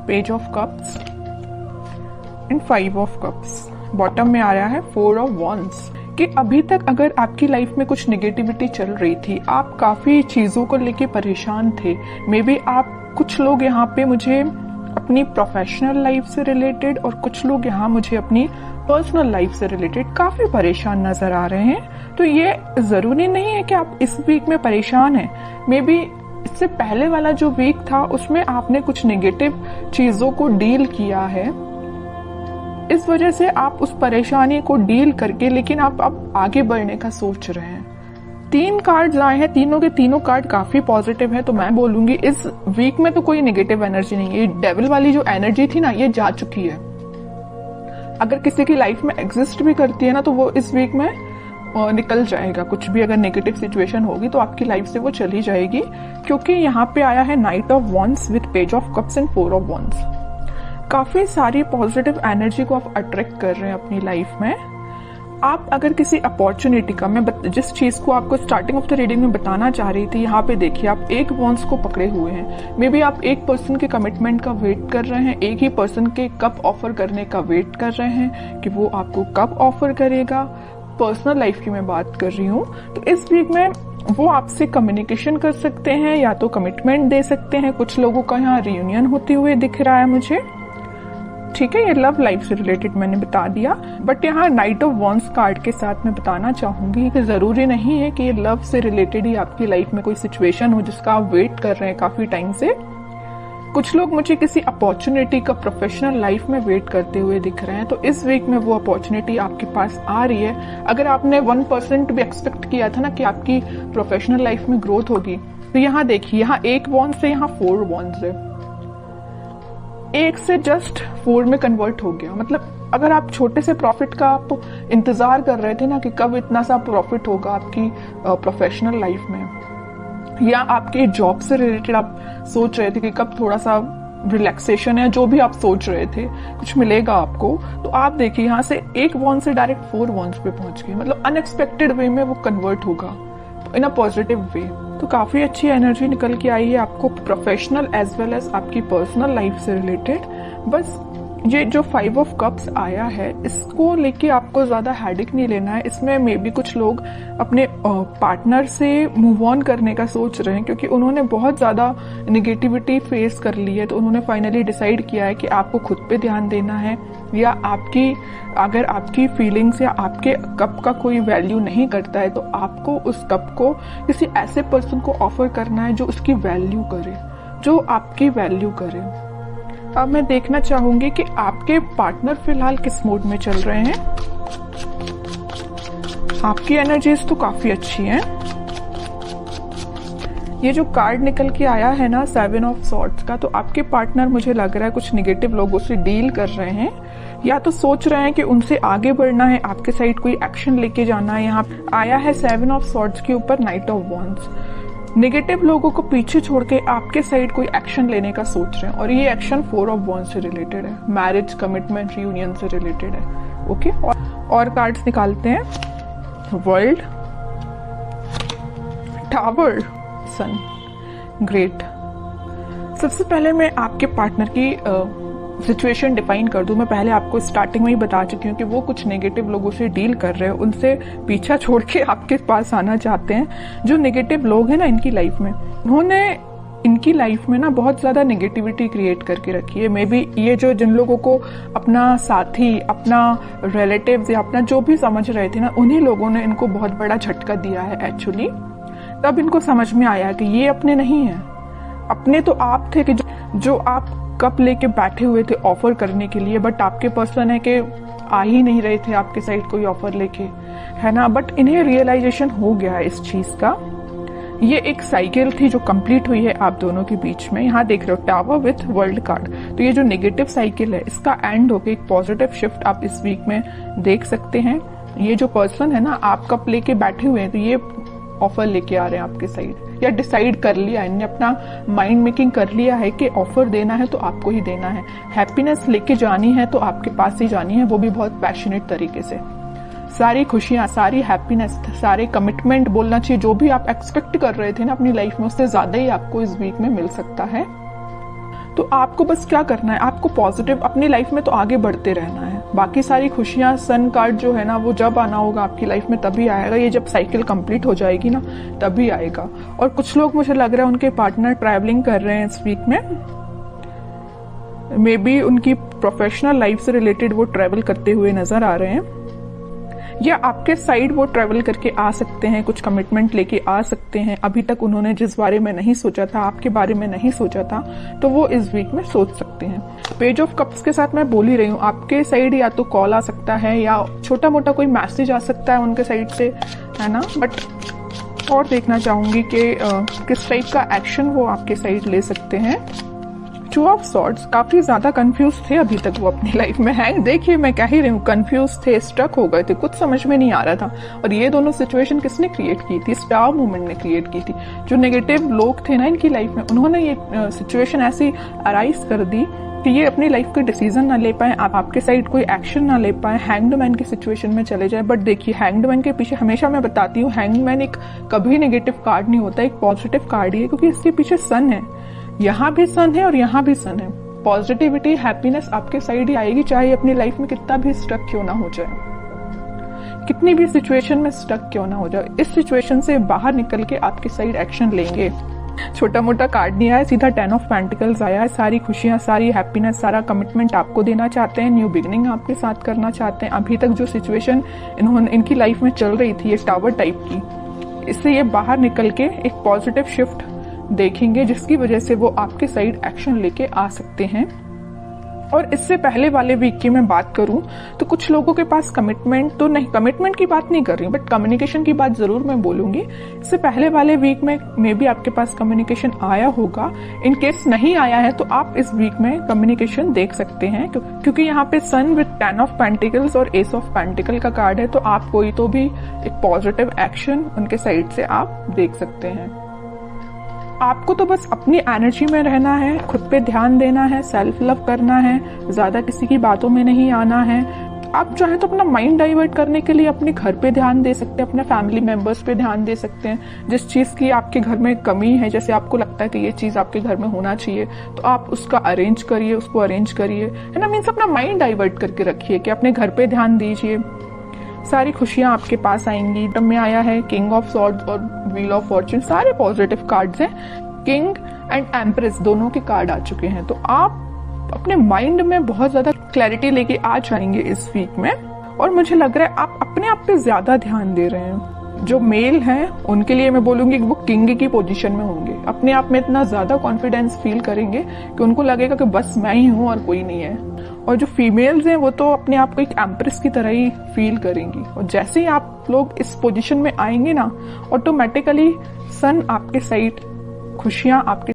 Page of cups and 5 of cups. Bottom में आया है 4 ऑफ वॉन्ड्स कि अभी तक अगर आपकी लाइफ में कुछ नेगेटिविटी चल रही थी, आप काफी चीजों को लेके परेशान थे, मे बी आप कुछ लोग यहाँ पे मुझे अपनी प्रोफेशनल लाइफ से रिलेटेड और कुछ लोग यहाँ मुझे अपनी पर्सनल लाइफ से रिलेटेड काफी परेशान नजर आ रहे हैं। तो ये जरूरी नहीं है कि आप इस वीक में परेशान हैं। मे बी इससे पहले वाला जो वीक था उसमें आपने कुछ नेगेटिव चीजों को डील किया है, इस वजह से आप उस परेशानी को डील करके लेकिन आप अब आगे बढ़ने का सोच रहे हैं। 3 कार्ड्स आए हैं, तीनों के तीनों कार्ड काफी पॉजिटिव है। तो मैं बोलूंगी इस वीक में तो कोई नेगेटिव एनर्जी नहीं है। डेविल वाली जो एनर्जी थी ना, ये जा चुकी है। अगर किसी की लाइफ में एग्जिस्ट भी करती है ना, तो वो इस वीक में निकल जाएगा। कुछ भी अगर नेगेटिव सिचुएशन होगी तो आपकी लाइफ से वो चली जाएगी, क्योंकि यहाँ पे आया है night of wands with page of cups and 4 of wands. काफी सारी पॉजिटिव एनर्जी को आप अट्रैक्ट कर रहे हैं अपनी लाइफ में। आप अगर किसी अपॉर्चुनिटी का, मैं जिस चीज को आपको स्टार्टिंग ऑफ द रीडिंग में बताना चाह रही थी, यहाँ पे देखिए आप एक वॉन्ड्स को पकड़े हुए हैं। मे बी आप एक पर्सन के कमिटमेंट का वेट कर रहे हैं, एक ही पर्सन के कब ऑफर करने का वेट कर रहे हैं कि वो आपको कब ऑफर करेगा। पर्सनल लाइफ की मैं बात कर रही हूँ। तो इस वीक में वो आपसे कम्युनिकेशन कर सकते हैं या तो कमिटमेंट दे सकते हैं। कुछ लोगों का यहाँ रियूनियन होते हुए दिख रहा है मुझे। ठीक है, ये लव लाइफ से रिलेटेड मैंने बता दिया, बट यहाँ नाइट ऑफ वॉन्ड्स कार्ड के साथ मैं बताना चाहूंगी कि जरूरी नहीं है कि ये लव से रिलेटेड ही आपकी लाइफ में कोई सिचुएशन हो जिसका आप वेट कर रहे हैं काफी टाइम से। कुछ लोग मुझे किसी अपॉर्चुनिटी का प्रोफेशनल लाइफ में वेट करते हुए दिख रहे हैं। तो इस वीक में वो अपॉर्चुनिटी आपके पास आ रही है। अगर आपने 1% भी एक्सपेक्ट किया था ना कि आपकी प्रोफेशनल लाइफ में ग्रोथ होगी, तो यहाँ देखिए, यहाँ 1 वॉन्ड से यहाँ 4 वॉन्ड्स है। 1 से जस्ट 4 में कन्वर्ट हो गया। मतलब अगर आप छोटे से प्रॉफिट का आप इंतजार कर रहे थे ना कि कब इतना सा प्रॉफिट होगा आपकी प्रोफेशनल लाइफ में, या आपके जॉब से रिलेटेड आप सोच रहे थे कि कब थोड़ा सा रिलैक्सेशन है, जो भी आप सोच रहे थे कुछ मिलेगा आपको, तो आप देखिए यहाँ से 1 वॉन्ड से डायरेक्ट 4 वॉन्ड्स पे पहुंच गए। मतलब अनएक्सपेक्टेड वे में वो कन्वर्ट होगा इन अ पॉजिटिव वे। तो काफी अच्छी एनर्जी निकल के आई है आपको प्रोफेशनल एज वेल एज आपकी पर्सनल लाइफ से रिलेटेड। बस ये जो 5 ऑफ कप्स आया है, इसको लेके आपको ज्यादा हेडेक नहीं लेना है। इसमें मे बी कुछ लोग अपने पार्टनर से मूव ऑन करने का सोच रहे हैं, क्योंकि उन्होंने बहुत ज्यादा नेगेटिविटी फेस कर ली है। तो उन्होंने फाइनली डिसाइड किया है कि आपको खुद पे ध्यान देना है, या अगर आपकी फीलिंग्स या आपके कप का कोई वैल्यू नहीं करता है, तो आपको उस कप को किसी ऐसे पर्सन को ऑफर करना है जो उसकी वैल्यू करे, जो आपकी वैल्यू करे। अब मैं देखना चाहूंगी कि आपके पार्टनर फिलहाल किस मूड में चल रहे हैं। आपकी एनर्जीज तो काफी अच्छी हैं। ये जो कार्ड निकल के आया है ना 7 ऑफ सॉर्ड्स का, तो आपके पार्टनर मुझे लग रहा है कुछ नेगेटिव लोगों से डील कर रहे हैं, या तो सोच रहे हैं कि उनसे आगे बढ़ना है, आपके साइड कोई एक्शन लेके जाना है। यहाँ आया है 7 ऑफ सॉर्ड्स के ऊपर नाइट ऑफ वॉन्ड्स। नेगेटिव लोगों को पीछे छोड़ के आपके साइड कोई एक्शन लेने का सोच रहे हैं, और ये एक्शन 4 ऑफ वॉन्ड्स से रिलेटेड है, मैरिज, कमिटमेंट, रियूनियन से रिलेटेड है। ओके, और कार्ड्स निकालते हैं। वर्ल्ड, टावर, सन, ग्रेट। सबसे पहले मैं आपके पार्टनर की सिचुएशन डिफाइन कर दूं। मैं पहले आपको स्टार्टिंग में ही बता चुकी हूँ कि वो कुछ नेगेटिव लोगों से डील कर रहे हैं, उनसे पीछा छोड़ के आपके पास आना चाहते हैं। जो नेगेटिव लोग हैं ना इनकी लाइफ में, उन्होंने इनकी लाइफ में ना बहुत ज्यादा नेगेटिविटी क्रिएट करके रखी है। मे बी ये जो जिन लोगों को अपना साथी, अपना रिलेटिव्स या अपना जो भी समझ रहे थे ना, उन्हीं लोगों ने इनको बहुत बड़ा झटका दिया है एक्चुअली। तब इनको समझ में आया कि ये अपने नहीं है। अपने तो आप थे कि जो आप कप लेके बैठे हुए थे ऑफर करने के लिए, बट आपके पर्सन है कि आ ही नहीं रहे थे आपके साइड कोई ऑफर लेके, है ना। बट इन्हें रियलाइजेशन हो गया है इस चीज का। ये एक साइकिल थी जो कंप्लीट हुई है आप दोनों के बीच में। यहाँ देख रहे हो टावर विथ वर्ल्ड कार्ड। तो ये जो नेगेटिव साइकिल है इसका एंड होके एक पॉजिटिव शिफ्ट आप इस वीक में देख सकते हैं। ये जो पर्सन है ना, आप कप लेके बैठे हुए हैं, तो ये ऑफर लेके आ रहे हैं आपके साइड, या डिसाइड कर लिया, इन्होंने अपना माइंड मेकिंग कर लिया है कि ऑफर देना है तो आपको ही देना है। हैप्पीनेस लेके जानी है तो आपके पास ही जानी है, वो भी बहुत पैशनेट तरीके से। सारी खुशियां, सारी हैप्पीनेस, सारे कमिटमेंट बोलना चाहिए, जो भी आप एक्सपेक्ट कर रहे थे ना अपनी लाइफ में, उससे ज्यादा ही आपको इस वीक में मिल सकता है। तो आपको बस क्या करना है, आपको पॉजिटिव अपनी लाइफ में तो आगे बढ़ते रहना है। बाकी सारी खुशियां, सन कार्ड जो है ना, वो जब आना होगा आपकी लाइफ में तभी आएगा। ये जब साइकिल कंप्लीट हो जाएगी ना तभी आएगा। और कुछ लोग, मुझे लग रहा है उनके पार्टनर ट्रैवलिंग कर रहे हैं इस वीक में, मे बी उनकी प्रोफेशनल लाइफ से रिलेटेड वो ट्रैवल करते हुए नजर आ रहे हैं, या आपके साइड वो ट्रैवल करके आ सकते हैं, कुछ कमिटमेंट लेके आ सकते हैं। अभी तक उन्होंने जिस बारे में नहीं सोचा था, आपके बारे में नहीं सोचा था, तो वो इस वीक में सोच सकते हैं। पेज ऑफ कप्स के साथ मैं बोल ही रही हूँ, आपके साइड या तो कॉल आ सकता है या छोटा मोटा कोई मैसेज आ सकता है उनके साइड से, है ना। बट और देखना चाहूंगी कि किस टाइप का एक्शन वो आपके साइड ले सकते हैं। टू ऑफ सॉर्ड्स, काफी ज्यादा कंफ्यूज थे अभी तक वो अपनी लाइफ में। हैंग, देखिए मैं कह ही रही हूँ, कंफ्यूज थे, स्टक हो गए थे, कुछ समझ में नहीं आ रहा था। और ये दोनों सिचुएशन किसने क्रिएट की थी? स्टार मूवमेंट ने क्रिएट की थी। जो नेगेटिव लोग थे ना इनकी लाइफ में, उन्होंने ये सिचुएशन ऐसी अराइज कर दी कि ये अपनी लाइफ के डिसीजन ना ले पाए, आपके साइड कोई एक्शन ना ले पाए, हैंग्ड मैन की सिचुएशन में चले जाए। बट देखिए, हैंग्ड मैन के पीछे हमेशा मैं बताती हूँ, हैंग्ड मैन एक कभी नेगेटिव कार्ड नहीं होता, एक पॉजिटिव कार्ड ही है, क्योंकि इसके पीछे सन है। यहाँ भी सन है और यहाँ भी सन है। पॉजिटिविटी, हैप्पीनेस आपके साइड ही आएगी, चाहे अपनी लाइफ में कितना भी स्टक क्यों ना हो जाए, कितनी भी सिचुएशन में स्टक क्यों ना हो जाए। इस सिचुएशन से बाहर निकल के आपके साइड एक्शन लेंगे। छोटा मोटा कार्ड नहीं आया, सीधा 10 ऑफ पेंटिकल्स आया है। सारी खुशियां, सारी हैप्पीनेस, सारा कमिटमेंट आपको देना चाहते हैं, न्यू बिगिनिंग आपके साथ करना चाहते हैं। अभी तक जो सिचुएशन इनकी लाइफ में चल रही थी, ये टावर टाइप की, इससे ये बाहर निकल के एक पॉजिटिव शिफ्ट देखेंगे, जिसकी वजह से वो आपके साइड एक्शन लेके आ सकते हैं। और इससे पहले वाले वीक की मैं बात करूं तो कुछ लोगों के पास कमिटमेंट तो नहीं, कमिटमेंट की बात नहीं कर रही हूं, बट कम्युनिकेशन की बात जरूर मैं बोलूंगी। इससे पहले वाले वीक में मे बी आपके पास कम्युनिकेशन आया होगा। इन केस नहीं आया है तो आप इस वीक में कम्युनिकेशन देख सकते हैं, क्योंकि यहाँ पे सन विद 10 ऑफ पेंटिकल्स और एस ऑफ पेंटिकल का कार्ड है। तो आप कोई तो भी एक पॉजिटिव एक्शन उनके साइड से आप देख सकते हैं। आपको तो बस अपनी एनर्जी में रहना है, खुद पे ध्यान देना है, सेल्फ लव करना है, ज्यादा किसी की बातों में नहीं आना है। आप चाहे तो अपना माइंड डाइवर्ट करने के लिए अपने घर पे ध्यान दे सकते हैं, अपने फैमिली मेंबर्स पे ध्यान दे सकते हैं। जिस चीज की आपके घर में कमी है, जैसे आपको लगता है कि ये चीज आपके घर में होना चाहिए, तो आप उसका अरेंज करिए, उसको अरेंज करिए, है ना। मीन्स अपना माइंड डाइवर्ट करके रखिए कि अपने घर पे ध्यान दीजिए, सारी खुशियां आपके पास आएंगी। तब में आया है किंग ऑफ सॉर्ड्स और व्हील ऑफ फॉर्च्यून, सारे पॉजिटिव कार्ड्स हैं। किंग एंड एम्प्रेस दोनों के कार्ड आ चुके हैं। तो आप अपने माइंड में बहुत ज्यादा क्लैरिटी लेके आ जाएंगे इस वीक में। और मुझे लग रहा है आप अपने आप पे ज्यादा ध्यान दे रहे हैं। जो मेल हैं उनके लिए मैं बोलूंगी कि वो किंग की पोजीशन में होंगे, अपने आप में इतना ज्यादा कॉन्फिडेंस फील करेंगे कि उनको लगेगा कि बस मैं ही हूँ और कोई नहीं है। और जो फीमेल्स हैं वो तो अपने आप को एक एम्प्रेस की तरह ही फील करेंगी। और जैसे ही आप लोग इस पोजीशन में आएंगे ना, ऑटोमेटिकली सन आपके साइड, खुशियां आपके